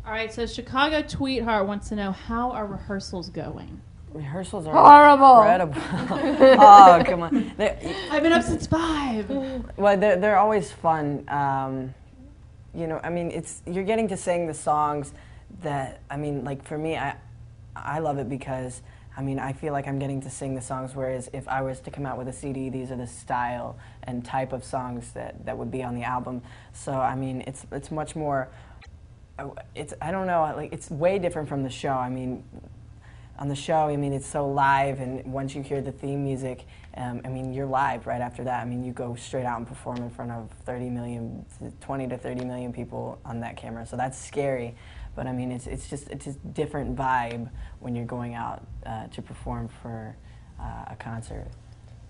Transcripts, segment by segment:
All right, so Chicago Tweetheart wants to know, how are rehearsals going? Rehearsals are horrible. Incredible. Oh, come on. I've been up since 5. Well, they're always fun. You know, I mean, you're getting to sing the songs that, I mean, like for me, I love it because, I mean, I feel like I'm getting to sing the songs, whereas if I was to come out with a CD, these are the style and type of songs that would be on the album. So, I mean, it's much more, I don't know, like, it's way different from the show. I mean, on the show, I mean, it's so live, and once you hear the theme music, I mean, you're live right after that. I mean, you go straight out and perform in front of 20 to 30 million people on that camera, so that's scary. But I mean, it's just a different vibe when you're going out to perform for a concert.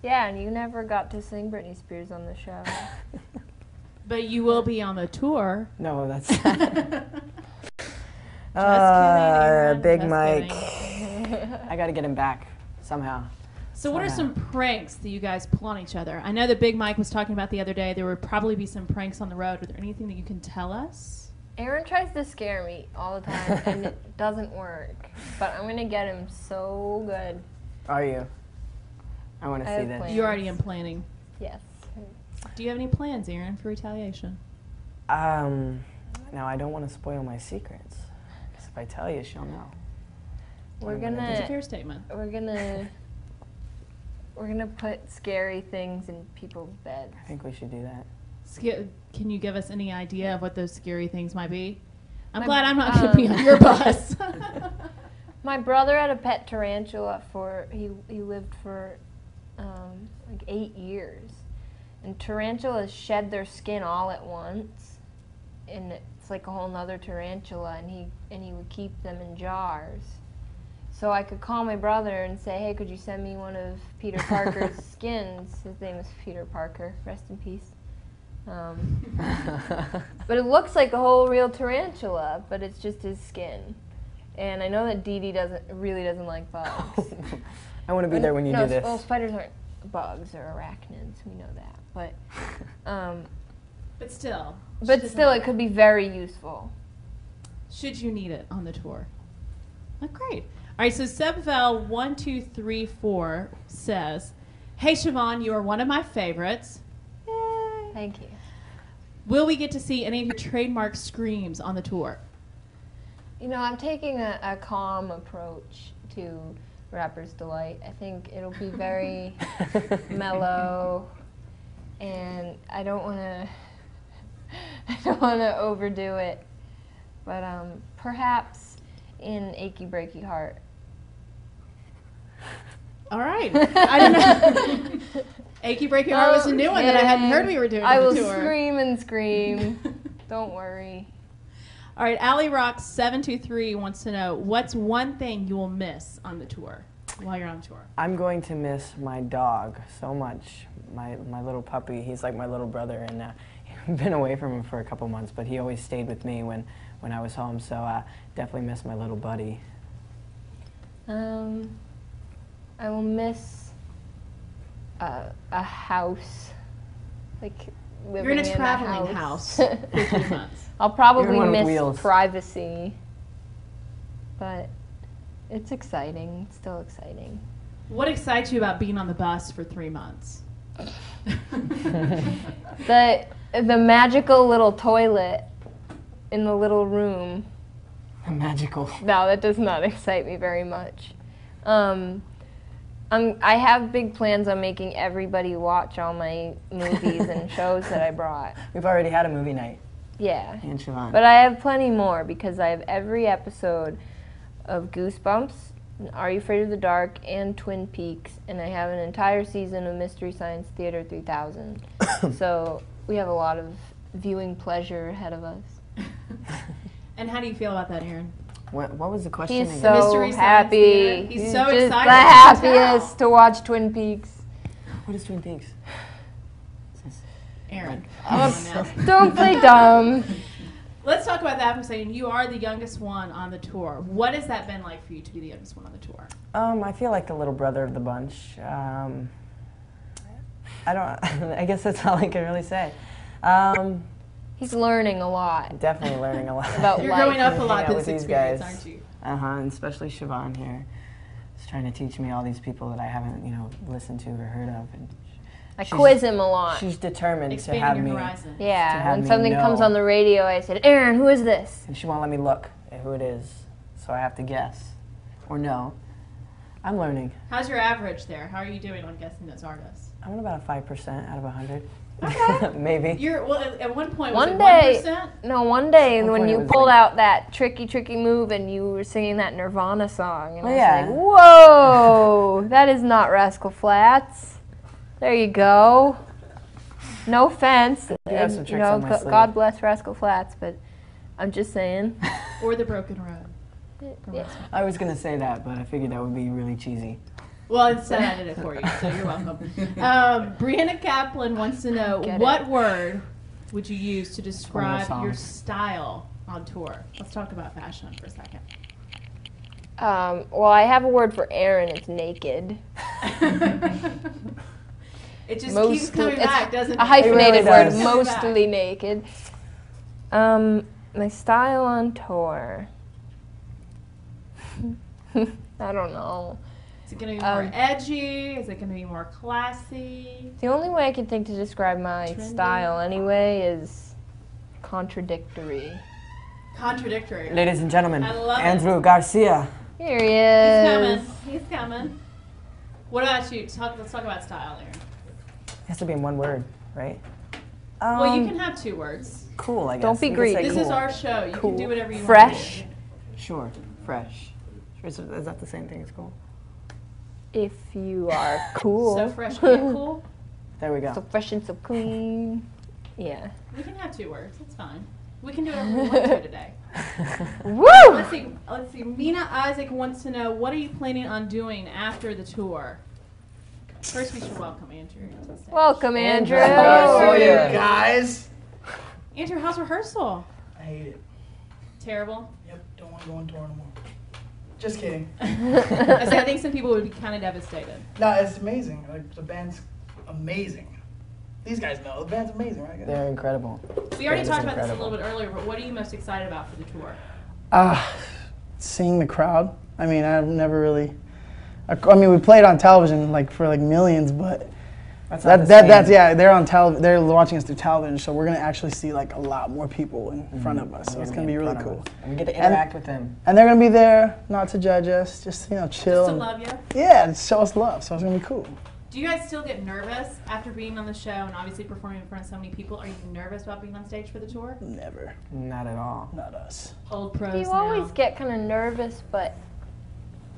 Yeah, and you never got to sing Britney Spears on the show. But you will be on the tour. No, that's Just kidding, Big just Mike. kidding. I got to get him back somehow. So what are some pranks that you guys pull on each other? I know that Big Mike was talking about the other day, there would probably be some pranks on the road. Are there anything that you can tell us? Aaron tries to scare me all the time, and it doesn't work. But I'm going to get him so good. Are you? I want to see this. plans. You're already in planning. Yes. Do you have any plans, Aaron, for retaliation? Now, I don't want to spoil my secrets, because if I tell you, she'll know. We're It's a gonna fair statement. we're gonna put scary things in people's beds. I think we should do that. Can you give us any idea of what those scary things might be? I'm My- glad I'm not going to be on your bus. My brother had a pet tarantula he lived for like 8 years, and tarantulas shed their skin all at once, and it's like a whole nother tarantula, and he would keep them in jars. So I could call my brother and say, hey, could you send me one of Peter Parker's skins? His name is Peter Parker, rest in peace. But it looks like a whole real tarantula, but it's just his skin. And I know that Dee Dee really doesn't like bugs. I want to be there when you do this. Well, spiders aren't bugs or arachnids, we know that. But But still. it could be very useful. Should you need it on the tour. Oh, great. All right, so Sebvel1234 says, hey, Siobhan, you are one of my favorites. Yay. Thank you. Will we get to see any of your trademark screams on the tour? You know, I'm taking a calm approach to Rapper's Delight. I think it'll be very mellow, and I don't want to overdo it. But perhaps in Achy Breaky Heart. All right. I don't know. Achy Breaky Heart was a new one that I hadn't heard we were doing I on will the tour. scream and scream. Don't worry. All right, Allie Rock 723 wants to know, what's one thing you will miss on the tour while you're on tour? I'm going to miss my dog so much. My little puppy, he's like my little brother, and I've been away from him for a couple months, but he always stayed with me when I was home, so definitely miss my little buddy. I will miss a house, like living You're in a a traveling house for 3 months. I'll probably one with miss wheels. privacy, but it's exciting. It's still exciting. What excites you about being on the bus for 3 months? The magical little toilet in the little room. Magical. No, that does not excite me very much. I have big plans on making everybody watch all my movies and shows that I brought. We've already had a movie night. Yeah. And Siobhan. But I have plenty more because I have every episode of Goosebumps, Are You Afraid of the Dark, and Twin Peaks, and I have an entire season of Mystery Science Theater 3000. So we have a lot of viewing pleasure ahead of us. And how do you feel about that, Aaron? What was the question He's again? so Mystery Science happy. Theater. He's so just excited. the happiest to watch Twin Peaks. What is Twin Peaks? Aaron. Come on now. Don't play dumb. Let's talk about that for a second. You are the youngest one on the tour. What has that been like for you to be the youngest one on the tour? I feel like the little brother of the bunch. I guess that's all I can really say. He's learning a lot Definitely learning a lot. about You're life. growing up a hang lot out this with these experience, guys. aren't you? And especially Siobhan here. Is trying to teach me all these people that I haven't, listened to or heard of. And I quiz him a lot. She's determined to Expanding have your me. horizon. to Yeah, have when me something comes know. on the radio, I said, Aaron, who is this? And she won't let me look at who it is. So I have to guess. Or no. I'm learning. How's your average there? How are you doing on guessing those artists? I'm at about a 5% out of 100. Okay. Maybe. At one point, was One it day, 1%? no, one day One when point you it was pulled like- out that tricky move and you were singing that Nirvana song, and Oh, I was yeah. like, whoa, that is not Rascal Flatts. There you go. No offense, have some and, tricks on my sleeve. God bless Rascal Flatts, but I'm just saying. Or The Broken Road? Yeah. I was going to say that, but I figured that would be really cheesy. Well, instead I did it for you, so you're welcome. Brianna Kaplan wants to know, Get what it. word would you use to describe song. your style on tour? Let's talk about fashion for a second. Well, I have a word for Aaron. It's naked. It just keeps Mostly- coming it's back, doesn't it? A hyphenated really word, does. mostly naked. My style on tour. I don't know. Is it going to be more edgy? Is it going to be more classy? The only way I can think to describe my Trendy. style anyway is contradictory. Contradictory. Ladies and gentlemen, I love it. Andrew Garcia. Here he He's is. coming. He's coming. What about you? Let's talk about style, Aaron. It has to be in one word, right? Well, you can have two words. Cool, I guess. Don't be We could say greedy. This is cool. our show. You Cool. can do whatever you Fresh. want. Sure, fresh. Is that the same thing as cool? If you are cool. So fresh and cool. There we go. So fresh and so clean. Yeah. We can have two words. It's fine. We can do whatever we want to today. Woo! Let's see. Mina Isaac wants to know, what are you planning on doing after the tour? First, we should welcome Andrew to the stage. Welcome, Andrew. How are you? Guys. Andrew, how's rehearsal? I hate it. Terrible. Yep, don't want to go on tour anymore. Just kidding. I think some people would be kind of devastated. No, it's amazing. Like, the band's amazing. These guys know the band's amazing, right? guys? They're incredible. We already That is talked about this a incredible. little bit earlier, but what are you most excited about for the tour? Seeing the crowd. I mean, I've never really. I mean, we played on television for millions, but That's not the that's same. yeah. They're on they're watching us through television, so we're gonna actually see a lot more people in front of us. So it's gonna be really cool. And we get to interact with them. And they're gonna be there, not to judge us, just chill. Just to and- love you. Yeah, and show us love. So it's gonna be cool. Do you guys still get nervous after being on the show and obviously performing in front of so many people? Are you nervous about being on stage for the tour? Never, Not at all. not us. Old pros You now. always get kind of nervous, but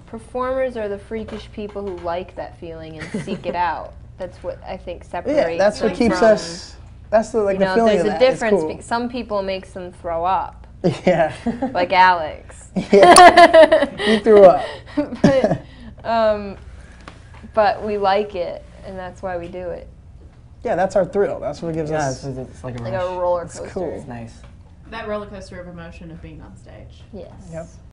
performers are the freakish people who like that feeling and seek it out. That's what I think separates Yeah, that's what them keeps from, us. That's the You the know, feeling there's of a that. It's difference. cool. Some people makes them throw up, Yeah. like Alex. Yeah. He threw up. But we like it, and that's why we do it. Yeah, that's our thrill. That's what gives Yeah, us. it's like a Like rush. a roller It's coaster. cool. It's nice. That roller coaster of emotion of being on stage. Yes. Yep.